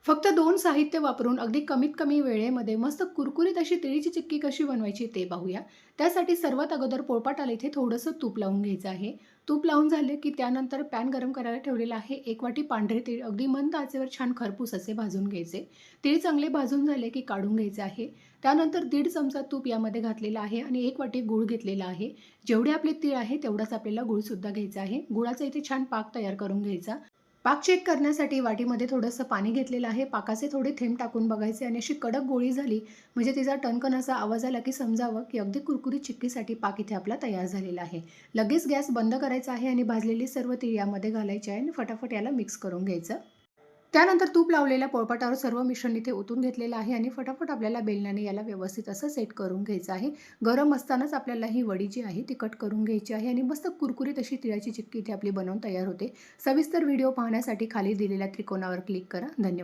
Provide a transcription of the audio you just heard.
फक्त 2 साहित्य वापरून अगदी कमीत कमी वेळेमध्ये मस्त कुरकुरीत अशी तिळीची चिक्की कशी बनवायची ते पाहूया. त्यासाठी सर्वात अगोदर पोळपाटाला इथे थोडंसं तूप लावून घ्यायचं आहे. तूप लावून झाले की त्यानंतर पॅन गरम करायला ठेवलेला आहे. 1 वाटी पांढरे तीळ अगदी मंद आचेवर छान खरपूस असे भाजून घ्यायचे. तीळ चांगले भाजून झाले की काढून घ्यायचे आहे. त्यानंतर 1.5 चमचा तूप यामध्ये घातलेला आहे आणि 1 वाटी गूळ घेतलेला आहे. जेवढे आपले तीळ आहे तेवढाच आपल्याला गूळसुद्धा घ्यायचा आहे. गुळाचा इथे छान पाक तयार करून घ्यायचा. पाक चेक करण्यासाठी वाटीमध्ये थोडंसं पाणी घेतलेलं आहे. पाकाचे थोडे थेंब टाकून बघायचे आणि अशी कडक गोळी झाली म्हणजे तिचा टणकन असा आवाज आला की समजावं की अगदी कुरकुरीत चिक्कीसाठी पाक इथे आपला तयार झालेला आहे. लगेच गॅस बंद करायचा आहे आणि भाजलेली सर्व तीळ यामध्ये घालायची आहे आणि फटाफट याला मिक्स करून घ्यायचं. त्यानंतर तूप लावलेल्या पोळपाटावर सर्व मिश्रण इथे ओतून घेतलेलं आहे आणि फटाफट आपल्याला बेलण्याने याला व्यवस्थित असं सेट करून घ्यायचं आहे. गरम असतानाच आपल्याला ही वडी जी आहे ती कट करून घ्यायची आहे आणि मस्त कुरकुरीत अशी तिळाची चिक्की इथे आपली बनवून तयार होते. सविस्तर व्हिडिओ पाहण्यासाठी खाली दिलेल्या त्रिकोणावर क्लिक करा. धन्यवाद.